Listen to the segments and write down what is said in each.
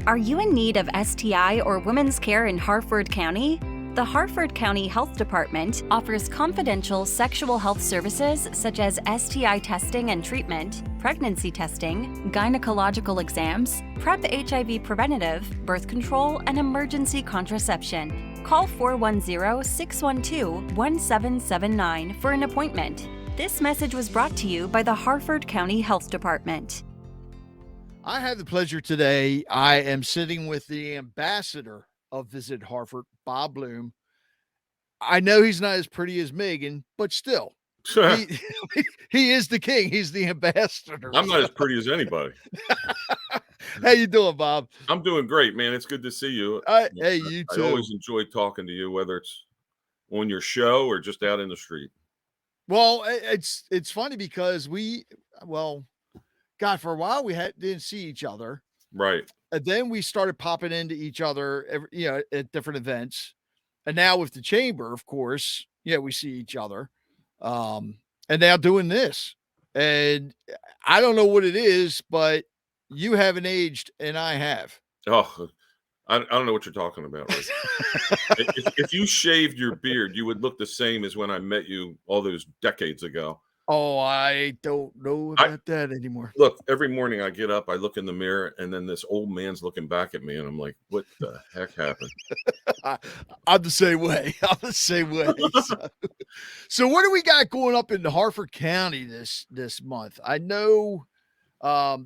Are you in need of STI or women's care in Harford County? The Harford County Health Department offers confidential sexual health services such as STI testing and treatment, pregnancy testing, gynecological exams, PrEP HIV preventative, birth control, and emergency contraception. Call 410-612-1779 for an appointment. This message was brought to you by the Harford County Health Department. I have the pleasure today. I am sitting with the ambassador of Visit Harford, Bob Bloom. I know he's not as pretty as Megan, but still, he he is the king. He's the ambassador. I'm not as pretty as anybody. How you doing, Bob? I'm doing great, man. It's good to see you. Hey, you I too. always enjoy talking to you, whether it's on your show or just out in the street. Well, it's funny because God, for a while we didn't see each other. Right. And then we started popping into each other, at different events. And now with the chamber, of course, we see each other. And now doing this. And I don't know what it is, but you haven't aged and I have. Oh, I don't know what you're talking about. Right? if you shaved your beard, you would look the same as when I met you all those decades ago. Oh, I don't know about that anymore. Look, every morning I get up, I look in the mirror, and then this old man's looking back at me, and I'm like, what the heck happened? I'm the same way. So what do we got going up in Harford County this month? I know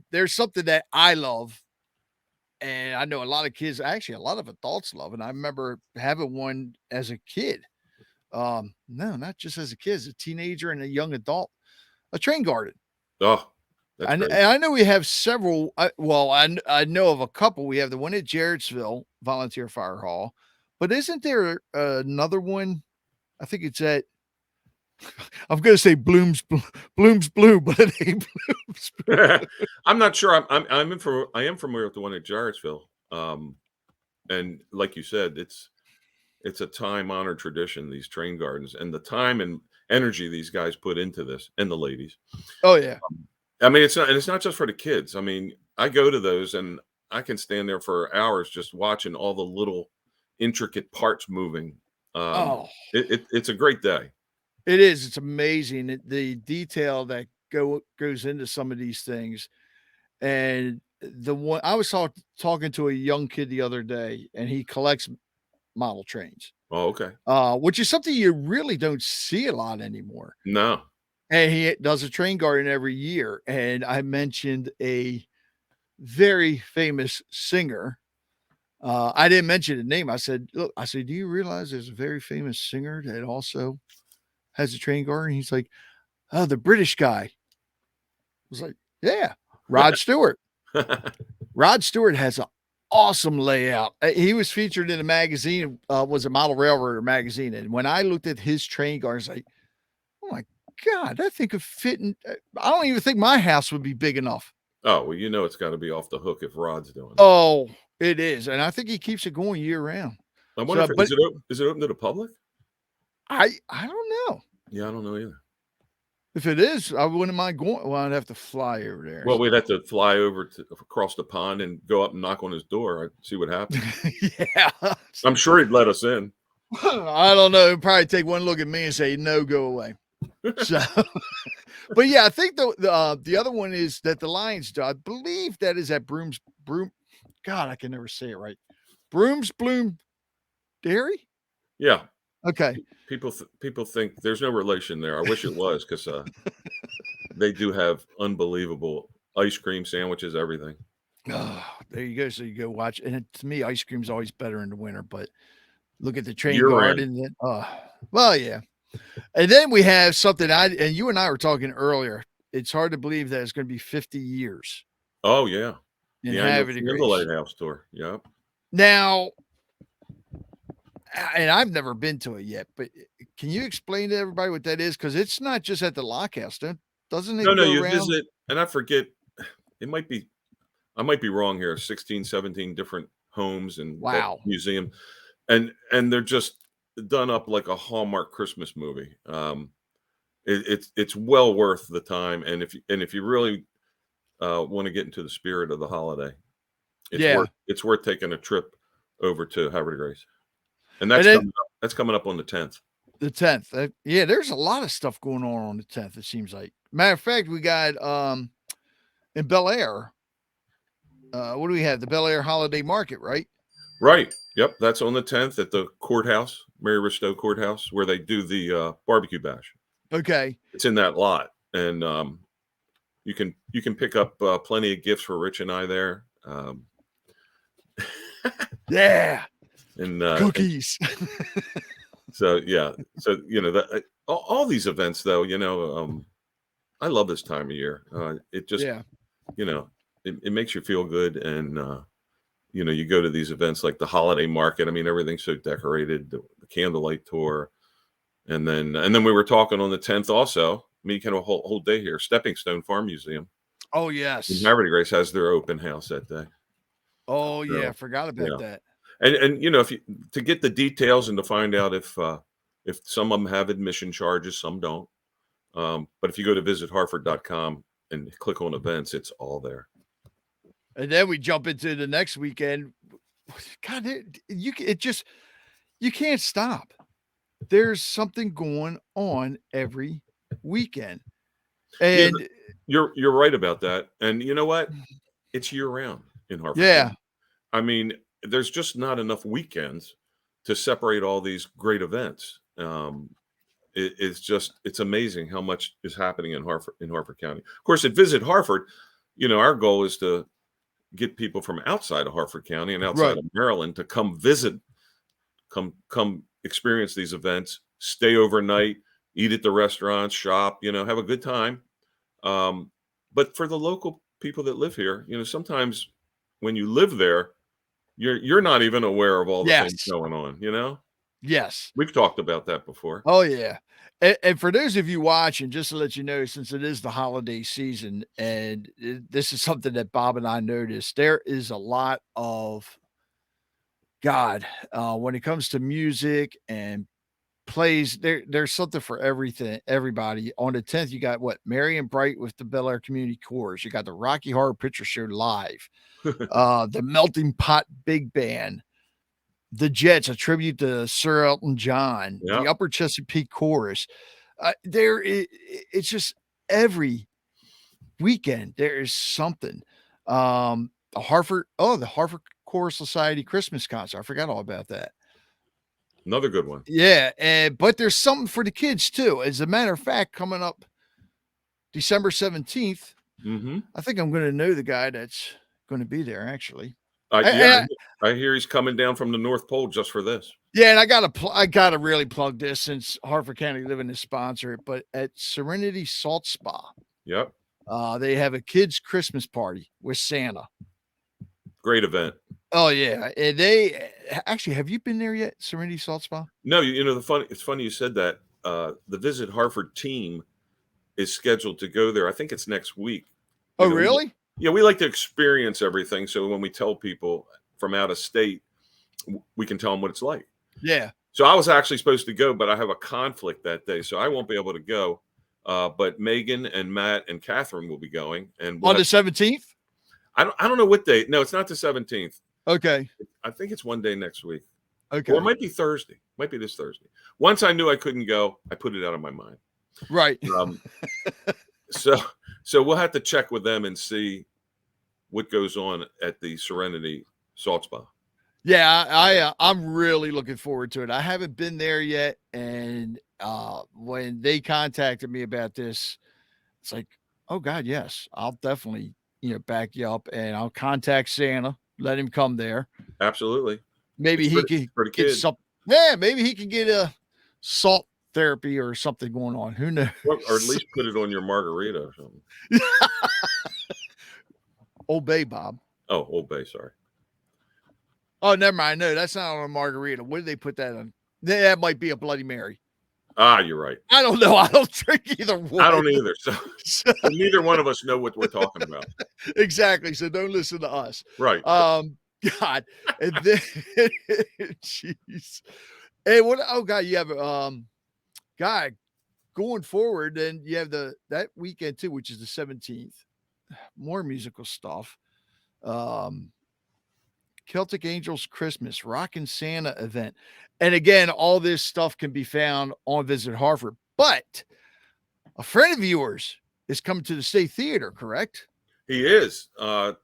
there's something that I love, and I know a lot of kids, actually a lot of adults love, and I remember having one as a kid. No, not just as a kid, as a teenager and a young adult, a train garden. Oh, and I know we have several. I know of a couple. We have the one at Jarrettsville Volunteer Fire Hall, but isn't there another one? I think it's at, I'm going to say Bloom's Bloom, but it ain't Bloom's Bloom. I'm not sure. I am familiar with the one at Jarrettsville. And like you said, it's a time-honored tradition, these train gardens, and the time and energy these guys put into this, and the ladies. Oh yeah. I mean, it's not just for the kids. I mean, I go to those and I can stand there for hours just watching all the little intricate parts moving. It's a great day. It is. It's amazing the detail that goes into some of these things. And the one I was talking to a young kid the other day, and he collects model trains. Oh, okay. Which is something you really don't see a lot anymore. No. And he does a train garden every year. And I mentioned a very famous singer. I didn't mention the name. I said, do you realize there's a very famous singer that also has a train garden? He's like, oh, the British guy. I was like, yeah, Rod Stewart. Rod Stewart has an awesome layout. He was featured in a magazine, was a Model Railroader magazine. And when I looked at his train garden, I was like, oh my God, that thing could fit in. I don't even think my house would be big enough. Oh, well, it's got to be off the hook if Rod's doing it. Oh, it is. And I think he keeps it going year round. I wonder is it open to the public? I don't know. Yeah, I don't know either. If it is, I wouldn't mind going. Well, I'd have to fly over there. Well, we'd have to fly over across the pond and go up and knock on his door. I'd see what happens. Yeah. I'm sure he'd let us in. I don't know. He'd probably take one look at me and say, no, go away. So, but yeah, I think the other one is that the Lions do. I believe that is at Broom. God, I can never say it right. Broom's Bloom Dairy. Yeah. Okay. People think there's no relation there. I wish it was, because they do have unbelievable ice cream, sandwiches, everything. Oh, there you go. So you go watch. And to me, ice cream's always better in the winter. But look at the train garden. Well, yeah. And then we have something and you and I were talking earlier. It's hard to believe that it's going to be 50 years. Oh yeah. The Candlelight House tour. Yeah. Now, and I've never been to it yet, but can you explain to everybody what that is? Because it's not just at the Lock House, doesn't it? No, you visit, and I forget. I might be wrong here. 16, 17 different homes and museum, and they're just done up like a Hallmark Christmas movie. It's well worth the time, and if you really want to get into the spirit of the holiday, It's worth taking a trip over to Harvard Grace, and that's coming up on the 10th. The 10th. Yeah, there's a lot of stuff going on the 10th. It seems like. Matter of fact, we got in Bel Air. What do we have? The Bel Air Holiday Market, right? Right. Yep. That's on the 10th at the courthouse, Mary Ristow Courthouse, where they do the barbecue bash. Okay. It's in that lot, and you can pick up plenty of gifts for Rich and I there. Yeah. And cookies. So that all these events, though, I love this time of year. It just, it makes you feel good, and you go to these events like the holiday market. I mean, everything's so decorated. The Candlelight tour, and then we were talking on the 10th also. I mean, you can have a whole day here. Steppingstone Farm Museum. Oh yes. And Harvard Grace has their open house that day. Oh yeah, I forgot about that. And if to get the details and to find out if some of them have admission charges, some don't. But if you go to visitharford.com and click on events, it's all there. And then we jump into the next weekend. God, you can't stop. There's something going on every weekend. And you're right about that. And you know what? It's year round in Harford. Yeah. I mean, there's just not enough weekends to separate all these great events. It's amazing how much is happening in Harford County. Of course, at Visit Harford, our goal is to get people from outside of Harford County and outside of Maryland to come visit, come experience these events, stay overnight, eat at the restaurants, shop, have a good time. But for the local people that live here, sometimes when you live there, you're not even aware of all the things going on, Yes. We've talked about that before. Oh yeah. And for those of you watching, just to let you know, since it is the holiday season, and this is something that Bob and I noticed, there is a lot of when it comes to music and plays, there's something for everybody. On the 10th, you got Mary and Bright with the Bel Air Community Chorus. You got the Rocky Horror Picture Show live, the Melting Pot Big Band, the Jets, a tribute to Sir Elton John, the Upper Chesapeake Chorus. It's just every weekend there is something. The Harford Chorus Society Christmas concert. I forgot all about that. Another good one. Yeah, but there's something for the kids too. As a matter of fact, coming up December 17th, I think I'm going to know the guy that's going to be there actually. I hear he's coming down from the North Pole just for this. Yeah, and I gotta really plug this since Harford County Living is sponsor it. But at Serenity Salt Spa, they have a kids' Christmas party with Santa. Great event. Oh yeah, and they actually, have you been there yet, Serenity Salt Spa? No, it's funny you said that. The Visit Harford team is scheduled to go there. I think it's next week. Oh, really? Yeah, we like to experience everything. So when we tell people from out of state, we can tell them what it's like. Yeah. So I was actually supposed to go, but I have a conflict that day, so I won't be able to go. But Megan and Matt and Catherine will be going. And on the 17th? I don't know what day. No, it's not the 17th. Okay. I think it's one day next week. Okay. Or it might be Thursday. Might be this Thursday. Once I knew I couldn't go, I put it out of my mind. Right. So we'll have to check with them and see what goes on at the Serenity Salt Spa. Yeah, I'm really looking forward to it. I haven't been there yet, and when they contacted me about this, it's like, oh God, yes, I'll definitely back you up, and I'll contact Santa, let him come there. Absolutely. Maybe he could get something. Yeah, maybe he could get a salt therapy or something going on. Who knows? Or at least put it on your margarita or something. Old Bay, Bob. Oh, Old Bay, sorry. Oh, never mind. No, that's not on a margarita. What did they put that on? That might be a Bloody Mary. Ah, you're right. I don't know. I don't drink either one. I don't either. So neither one of us know what we're talking about. Exactly. So don't listen to us. Right. God. And then, jeez. Hey, what? Oh God, you have God going forward. Then you have that weekend too, which is the 17th. More musical stuff. Celtic Angels Christmas, Rockin' Santa event. And again, all this stuff can be found on Visit Harford. But a friend of yours is coming to the State Theater, correct? He is. I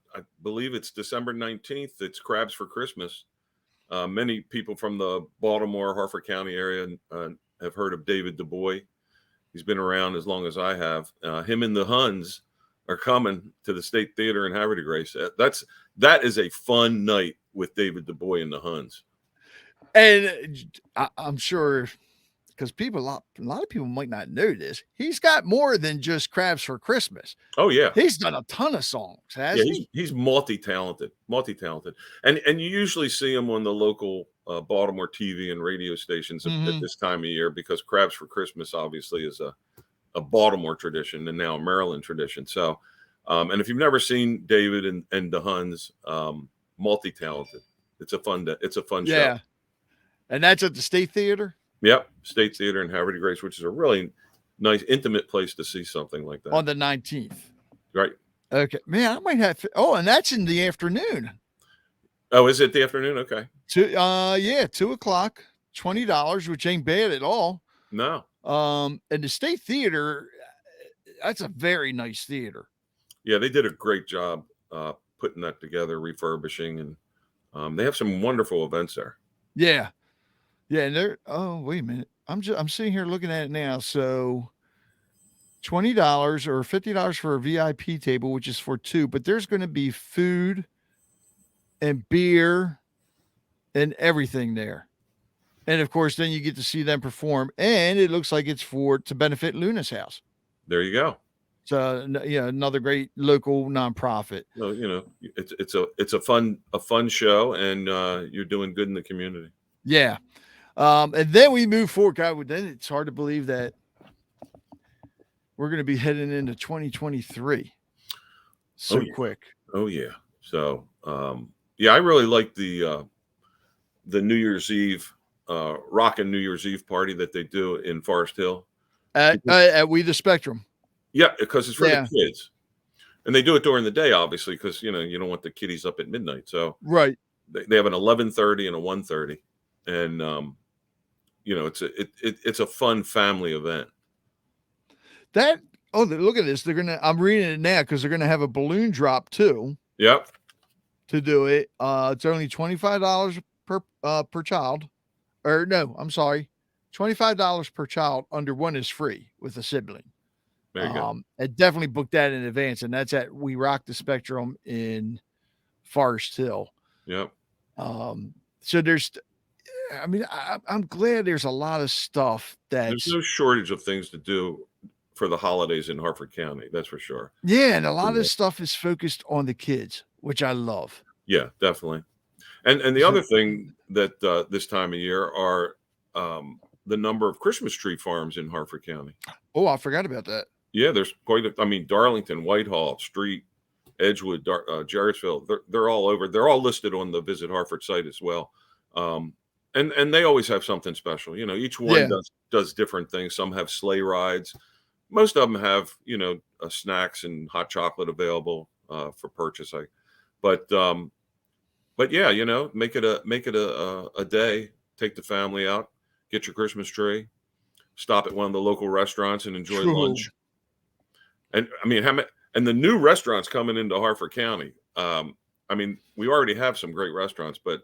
believe it's December 19th. It's Crabs for Christmas. Many people from the Baltimore, Harford County area have heard of David DeBoy. He's been around as long as I have. Him and the Huns are coming to the State Theater in Havre de Grace. That is a fun night with David DeBoy and the Huns. And I'm sure, because a lot of people might not know this, he's got more than just Crabs for Christmas. Oh yeah, he's done a ton of songs, hasn't he? He's multi-talented, and you usually see him on the local Baltimore TV and radio stations at this time of year, because Crabs for Christmas obviously is a Baltimore tradition and now a Maryland tradition. So, and if you've never seen David and the Huns, multi-talented, it's a fun show. And that's at the State Theater. Yep, State Theater in Havre de Grace, which is a really nice, intimate place to see something like that. On the 19th. Right. Okay. Man, I might have. And that's in the afternoon. Oh, is it the afternoon? Okay. 2 o'clock, $20, which ain't bad at all. No. And the State Theater, that's a very nice theater. Yeah, they did a great job putting that together, refurbishing, and they have some wonderful events there. Yeah. Yeah, and wait a minute. I'm sitting here looking at it now. So $20 or $50 for a VIP table, which is for two, but there's going to be food and beer and everything there. And of course, then you get to see them perform, and it looks like it's to benefit Luna's house. There you go. So another great local nonprofit. Well, it's a fun show, and you're doing good in the community. Yeah. And then we move forward. God, then it's hard to believe that we're going to be heading into 2023 so quick. Oh yeah. So, I really like the New Year's Eve, Rockin' New Year's Eve party that they do in Forest Hill at We the Spectrum. Yeah, because it's for the kids, and they do it during the day, obviously, because you don't want the kiddies up at midnight. So right, they have an 11:30 and a 1:30, and it's a fun family event. Look at this. I'm reading it now because they're gonna have a balloon drop too. Yep. To do it, it's only $25 per child, or no, I'm sorry, $25 per child. Under one is free with a sibling. There you go. I definitely booked that in advance, and that's at We Rock the Spectrum in Forest Hill. Yep. So I'm glad there's a lot of stuff there's no shortage of things to do for the holidays in Harford County. That's for sure. Yeah. And a lot of this stuff is focused on the kids, which I love. Yeah, definitely. And the other thing that this time of year are the number of Christmas tree farms in Harford County. Oh, I forgot about that. Yeah, there's Darlington, Whitehall, Street, Edgewood, Jarrettsville, they're all over. They're all listed on the Visit Harford site as well. And they always have something special. Each one does different things. Some have sleigh rides. Most of them have, snacks and hot chocolate available for purchase. But yeah, make it a day. Take the family out, get your Christmas tree, stop at one of the local restaurants and enjoy lunch. And and the new restaurants coming into Harford County. We already have some great restaurants, but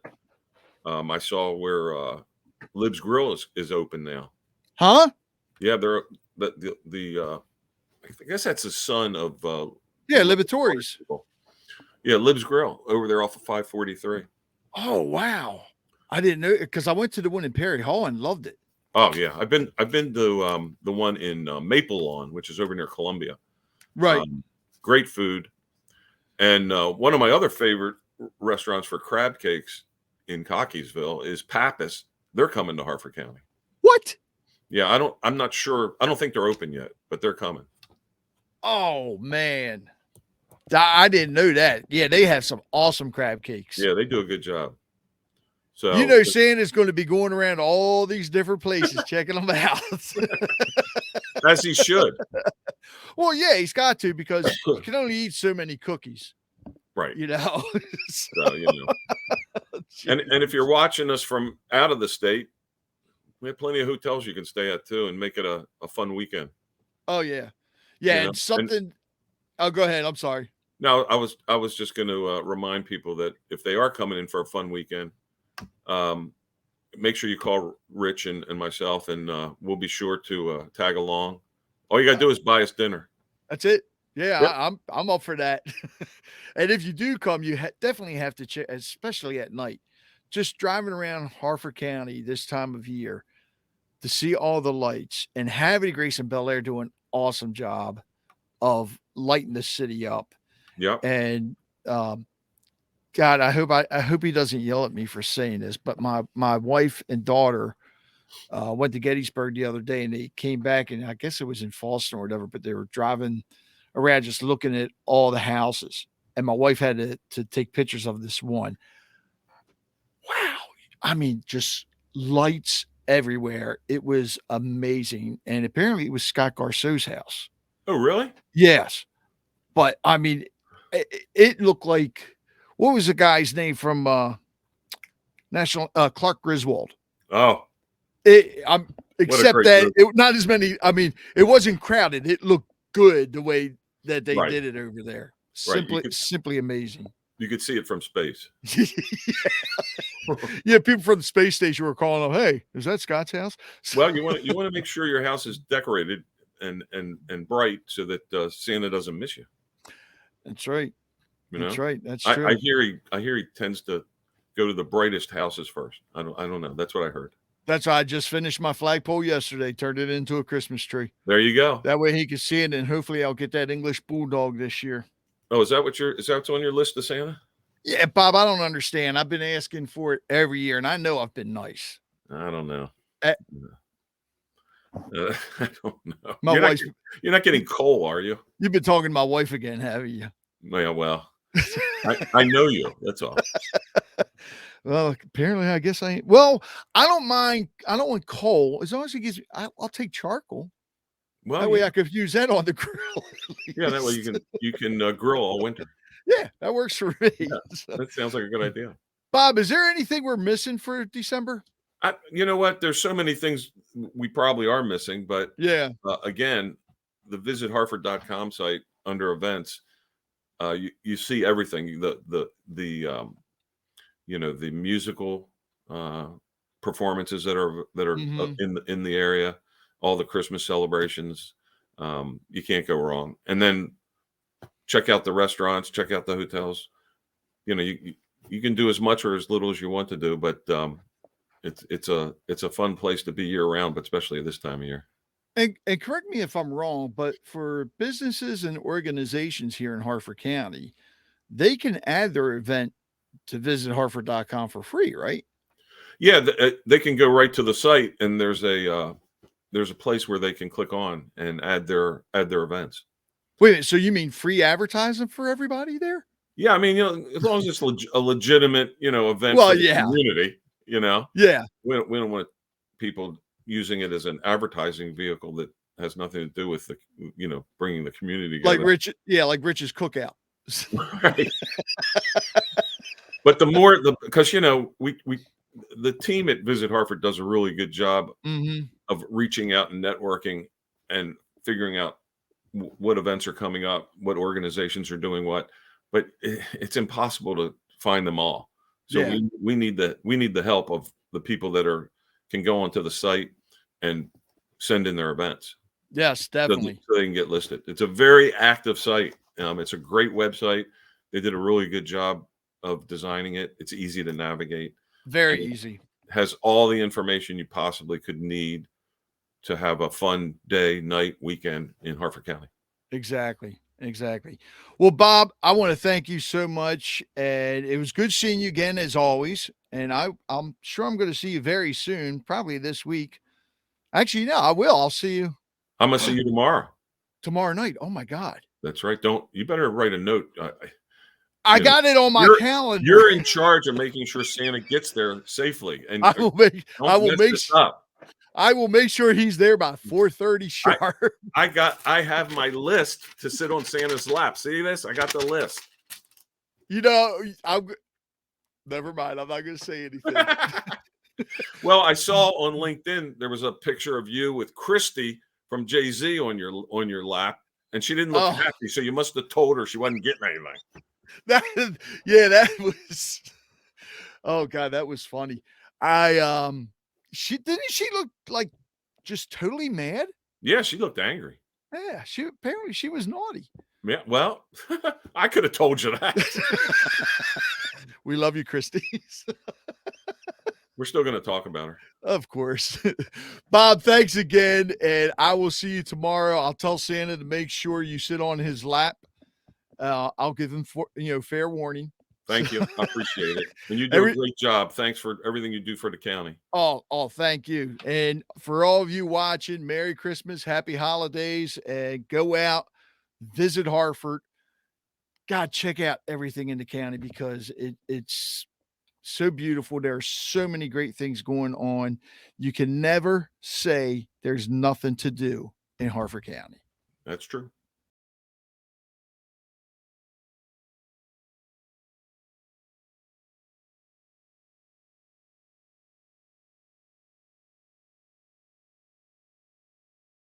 I saw where Lib's Grill is open now. Huh? Yeah, they're I guess that's the son of Libatore's. Yeah, Lib's Grill over there off of 543. Oh wow. I didn't know, because I went to the one in Perry Hall and loved it. Oh yeah, I've been to the one in Maple Lawn, which is over near Columbia. Right. Great food. And one of my other favorite restaurants for crab cakes in Cockeysville is Pappas. They're coming to Harford County. What? Yeah, I'm not sure. I don't think they're open yet, but they're coming. Oh man. I didn't know that. Yeah, they have some awesome crab cakes. Yeah, they do a good job. So Santa's going to be going around all these different places checking them out. As he should. Well, yeah, he's got to, because you can only eat so many cookies. Right. So. So, And if you're watching us from out of the state, we have plenty of hotels you can stay at too, and make it a fun weekend. Oh yeah, You yeah, know, and and something. Oh, go ahead. I'm sorry. now I was just going to remind people that if they are coming in for a fun weekend, um, make sure you call Rich and myself, and we'll be sure to tag along. All you got to do is buy us dinner. That's it. Yeah, Yep. I'm up for that. And if you do come, you definitely have to check, especially at night. Just driving around Harford County this time of year to see all the lights, and Havity Grace and Bel Air do an awesome job of lighting the city up. Yep. And God, I hope he doesn't yell at me for saying this, but my wife and daughter went to Gettysburg the other day, and they came back, and I guess it was in Falston or whatever, but they were driving around just looking at all the houses. And my wife had to take pictures of this one. Wow. I mean, just lights everywhere. It was amazing. And apparently it was Scott Garceau's house. Oh, really? Yes. But I mean, it looked like, what was the guy's name from National Clark Griswold? Oh, except that not as many. I mean, it wasn't crowded. It looked good the way that they did it over there. Simply amazing. You could see it from space. Yeah, people from the space station were calling them, "Hey, is that Scott's house?" Well, you want to make sure your house is decorated and bright so that Santa doesn't miss you. That's right. You know? That's right. That's true. I hear he tends to go to the brightest houses first. I don't know. That's what I heard. That's why I just finished my flagpole yesterday, turned it into a Christmas tree. There you go. That way he can see it, and hopefully I'll get that English bulldog this year. Oh, is that what's on your list of Santa? Yeah, Bob, I don't understand. I've been asking for it every year, and I know I've been nice. I don't know. I don't know. You're not getting coal, are you? You've been talking to my wife again, haven't you? Yeah, well, I know you. That's all. Well, apparently, I guess I ain't. Well, I don't mind. I don't want coal as long as it gives me. I'll take charcoal. Well, that way I could use that on the grill. Yeah, that way you can grill all winter. Yeah, that works for me. Yeah, that sounds like a good idea. Bob, is there anything we're missing for December? You know what? There's so many things we probably are missing, but yeah. Again, the Visit Harford.com site under events, you see everything. The the musical performances that are in the area, all the Christmas celebrations. You can't go wrong. And then check out the restaurants, check out the hotels. You can do as much or as little as you want to do, but it's a fun place to be year round, but especially this time of year. And correct me if I'm wrong, but for businesses and organizations here in Harford County, they can add their event to visitharford.com for free, right? Yeah, they can go right to the site, and there's a place where they can click on and add their events. Wait a minute, so you mean free advertising for everybody there? Yeah, I mean, as long as it's a legitimate, event for the community, Yeah. We don't want people using it as an advertising vehicle that has nothing to do with the, bringing the community together. Like Rich's cookout. Right. But because the team at Visit Harford does a really good job of reaching out and networking and figuring out what events are coming up, what organizations are doing what, but it's impossible to find them all. So we need the help of the people that can go onto the site and send in their events. Yes, definitely. So they can get listed. It's a very active site. It's a great website. They did a really good job of designing it. It's easy to navigate. Very easy. Has all the information you possibly could need to have a fun day, night, weekend in Harford County. Exactly. Well, Bob, I want to thank you so much. And it was good seeing you again, as always. And I'm sure I'm going to see you very soon, probably this week. Actually, no, I will. I'll see you. I'm going to see you tomorrow. Tomorrow night. Oh, my God. That's right. You better write a note. I got it on my calendar. You're in charge of making sure Santa gets there safely. And I will make sure he's there by 4:30 sharp. I have my list to sit on Santa's lap. See this? I got the list. Never mind. I'm not going to say anything. Well, I saw on LinkedIn there was a picture of you with Christy from Jay-Z on your lap, and she didn't look happy. So you must have told her she wasn't getting anything. That was. Oh God, that was funny. She look like just totally mad. Yeah, she looked angry. Yeah, she was naughty. Yeah, well, I could have told you that. We love you, Christy. We're still going to talk about her. Of course. Bob, thanks again, and I will see you tomorrow. I'll tell Santa to make sure you sit on his lap. I'll give him fair warning. Thank you. I appreciate it. And you do a great job. Thanks for everything you do for the county. Oh, thank you. And for all of you watching, Merry Christmas, Happy Holidays, and go out, visit Harford. God, check out everything in the county because it's so beautiful. There are so many great things going on. You can never say there's nothing to do in Harford County. That's true.